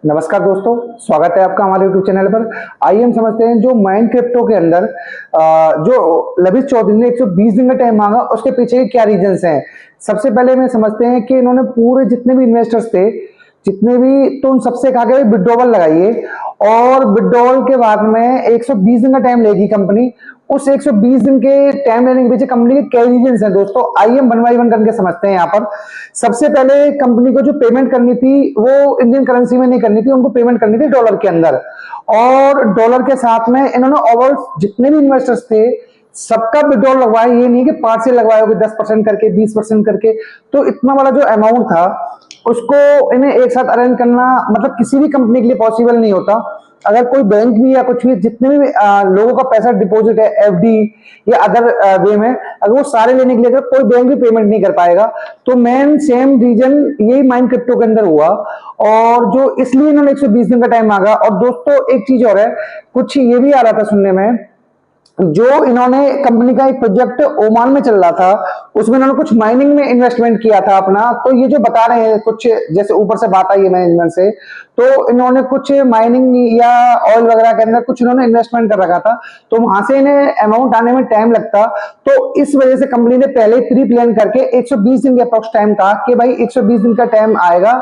नमस्कार दोस्तों, स्वागत है आपका हमारे YouTube चैनल पर। आइए हम समझते हैं जो माइंड क्रिप्टो के अंदर जो लविश चौधरी ने 120 दिन का टाइम मांगा, उसके पीछे के क्या रीजंस हैं। सबसे पहले में समझते हैं कि इन्होंने पूरे जितने भी इन्वेस्टर्स थे, जितने भी, तो उन सबसे कहा गया विड्रॉवल लगाइए, और विड्रॉवल के बाद में 120 दिन का टाइम लेगी कंपनी। उस 120 दिन के टाइम लेने के पीछे कंपनी के क्या रीजंस हैं दोस्तों, आइए हम वन बाई वन करके समझते हैं। यहाँ पर सबसे पहले कंपनी को जो पेमेंट करनी थी वो इंडियन करेंसी में नहीं करनी थी, उनको पेमेंट करनी थी डॉलर के अंदर। और डॉलर के साथ में इन्होंने ओवरऑल जितने भी इन्वेस्टर्स थे सबका विड्रॉल लगवाया। ये नहीं कि पार्ट से लगवाए होगे 10% करके, 20% करके। तो इतना बड़ा जो अमाउंट था उसको इन्हें एक साथ अरेंज करना मतलब किसी भी कंपनी के लिए पॉसिबल नहीं होता। अगर कोई बैंक भी या कुछ भी, जितने भी लोगों का पैसा डिपॉजिट है एफडी या अदर वे में, अगर वो सारे लेने के लिए कोई बैंक भी पेमेंट नहीं कर पाएगा। तो मेन सेम रीजन यही माइंड क्रिप्टो के अंदर हुआ, और जो इसलिए इन्होंने 120 दिन का टाइम मांगा। और दोस्तों एक चीज और है, कुछ ये भी आ रहा था सुनने में, जो इन्होंने कंपनी का एक प्रोजेक्ट ओमान में चल रहा था, उसमें इन्होंने कुछ माइनिंग में इन्वेस्टमेंट किया था अपना। तो ये जो बता रहे हैं कुछ, जैसे ऊपर से बात आई है मैनेजमेंट से, तो इन्होंने कुछ माइनिंग या ऑयल वगैरह के अंदर कुछ इन्होंने इन्वेस्टमेंट कर रखा था, तो वहां से इन्हें अमाउंट आने में टाइम लगता। तो इस वजह से कंपनी ने पहले प्री प्लान करके 120 दिन के अप्रोक्स टाइम था कि भाई 120 दिन का टाइम आएगा,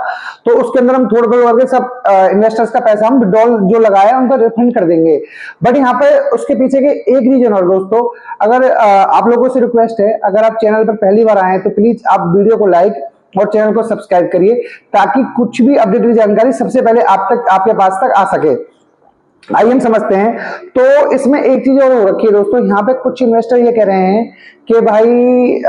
तो उसके अंदर हम थोड़ा थोड़ा करके सब इन्वेस्टर्स का पैसा हम विड्रॉल जो लगाया उनका रिफंड कर देंगे। बट यहाँ पे उसके पीछे के एक रीजन और दोस्तों, अगर आप लोगों से रिक्वेस्ट है, अगर आप चैनल पर पहली बार आए तो प्लीज आप वीडियो को लाइक और चैनल को सब्सक्राइब करिए, ताकि कुछ भी अपडेटेड जानकारी सबसे पहले आप तक, आपके पास तक आ सके। आइए हम समझते हैं। तो इसमें एक चीज और हो रखी है दोस्तों, यहाँ पे कुछ इन्वेस्टर ये कह रहे हैं कि भाई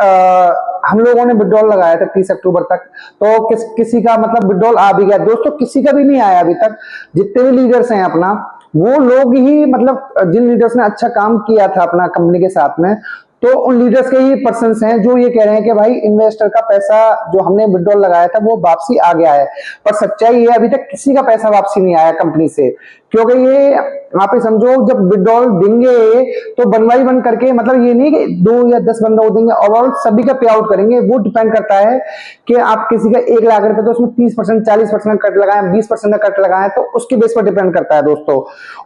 हम लोगों ने विड्रॉल लगाया था 30 अक्टूबर तक, तो किसी का मतलब विड्रॉल आ भी गया। दोस्तों किसी का भी नहीं आया अभी तक। जितने भी लीडर्स हैं अपना, वो लोग ही मतलब जिन लीडर्स ने अच्छा काम किया था अपना कंपनी के साथ में, तो उन लीडर्स के ही पर्सन्स हैं जो ये कह रहे हैं कि भाई इन्वेस्टर का पैसा जो हमने विड्रॉल लगाया था वो वापसी आ गया है। पर सच्चाई ये अभी तक किसी का पैसा वापसी नहीं आया कंपनी से, क्योंकि ये आप ही समझो, जब विड्रॉल देंगे तो वन बाई वन करके, मतलब ये नहीं कि 2 या 10 बंदा देंगे, ओवरऑल सभी का पे आउट करेंगे। वो डिपेंड करता है कि आप किसी का 1 लाख रुपए, तो उसमें 30% 40% कट लगाएं, 20% कट लगाएं, तो उसके बेस पर डिपेंड करता है दोस्तों।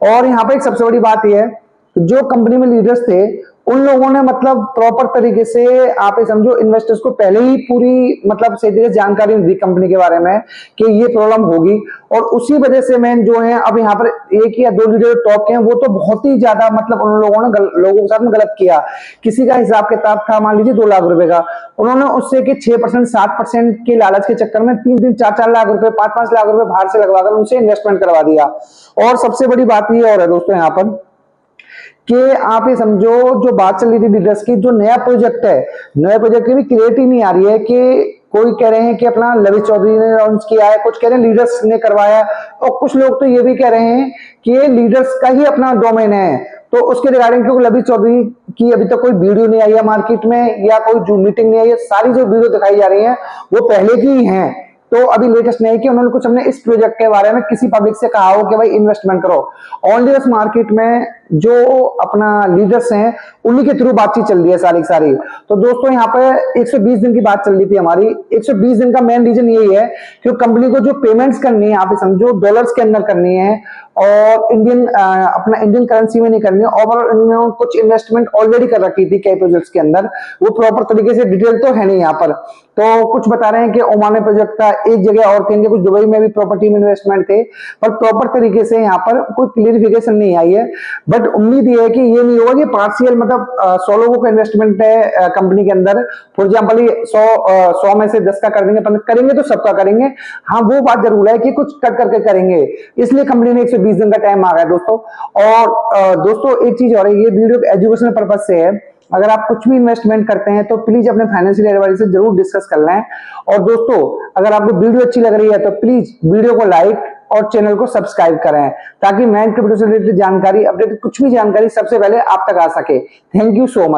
और यहाँ पर एक सबसे बड़ी बात यह है, जो कंपनी में लीडर्स थे उन लोगों ने मतलब प्रॉपर तरीके से, आप ये समझो, इन्वेस्टर्स को पहले ही पूरी मतलब सही जानकारी दी कंपनी के बारे में कि ये प्रॉब्लम होगी। और उसी वजह से मैन जो है, अब यहाँ पर 1 या 2 लीडर टॉप के हैं, वो तो बहुत ही ज्यादा मतलब उन लोगों ने लोगों के साथ में गलत किया। किसी का हिसाब किताब था मान लीजिए 2 लाख रुपए का, उन्होंने उससे कि 6% 7% के लालच के चक्कर में 3-3 4-4 लाख रुपए 5-5 लाख रुपए बाहर से लगवाकर उनसे इन्वेस्टमेंट करवा दिया। और सबसे बड़ी बात ये और है दोस्तों यहाँ पर, कि आप ये समझो, जो बात चल रही थी लीडर्स की, जो नया प्रोजेक्ट है, नए प्रोजेक्ट की भी क्लियरिटी नहीं आ रही है। कि कोई कह रहे हैं कि अपना लविश चौधरी ने लॉन्च किया है, कुछ कह रहे हैं लीडर्स ने करवाया, और कुछ लोग तो ये भी कह रहे हैं कि ये लीडर्स का ही अपना डोमेन है। तो उसके रिगार्डिंग, क्योंकि लविश चौधरी की अभी तक कोई वीडियो नहीं आई है मार्केट में, या कोई जो मीटिंग नहीं आई है, सारी जो वीडियो दिखाई जा रही है वो पहले की ही है। तो अभी लेटेस्ट नहीं कि उन्होंने कुछ हमने इस प्रोजेक्ट के बारे में किसी पब्लिक से कहा हो कि भाई इन्वेस्टमेंट करो। ओनली बस मार्केट में जो अपना लीडर्स हैं उन्हीं के थ्रू बातचीत चल रही है सारी की सारी। तो दोस्तों यहाँ पे 120 दिन की बात चल रही थी हमारी। 120 दिन का मेन रीजन यही है कि कंपनी को जो पेमेंट्स करनी है, आप समझो डॉलर्स के अंदर करनी है, और अपना इंडियन करेंसी में नहीं करनी है। और कुछ इन्वेस्टमेंट ऑलरेडी कर रखी थी कई प्रोजेक्ट्स के अंदर, वो प्रॉपर तरीके से डिटेल तो है नहीं यहाँ पर। तो कुछ बता रहे हैं कि ओमान प्रोजेक्ट का, एक जगह और कहेंगे कुछ दुबई में भी प्रॉपर्टी में इन्वेस्टमेंट थे, पर प्रॉपर तरीके से यहाँ पर कोई क्लियरिफिकेशन नहीं आई है। बट उम्मीद ये है कि ये नहीं होगा कि पार्शियल, मतलब 100 लोगों का इन्वेस्टमेंट है कंपनी के अंदर, फॉर एग्जाम्पल 100 में से 10 का कर देंगे, करेंगे तो सबका करेंगे। हाँ, वो बात जरूर है कि कुछ कट करके करेंगे, इसलिए कंपनी ने 120 दिन का टाइम आ गया दोस्तों। और दोस्तों एक चीज और है, ये वीडियो एजुकेशनल पर्पज से है। अगर आप कुछ भी इन्वेस्टमेंट करते हैं तो प्लीज अपने फाइनेंशियल एडवाइजर से जरूर डिस्कस कर लें। और दोस्तों अगर आपको वीडियो अच्छी लग रही है तो प्लीज वीडियो को लाइक और चैनल को सब्सक्राइब करें, ताकि माइंड क्रिप्टो से रिलेटेड जानकारी, अपडेट कुछ भी जानकारी सबसे पहले आप तक आ सके। Thank you so much.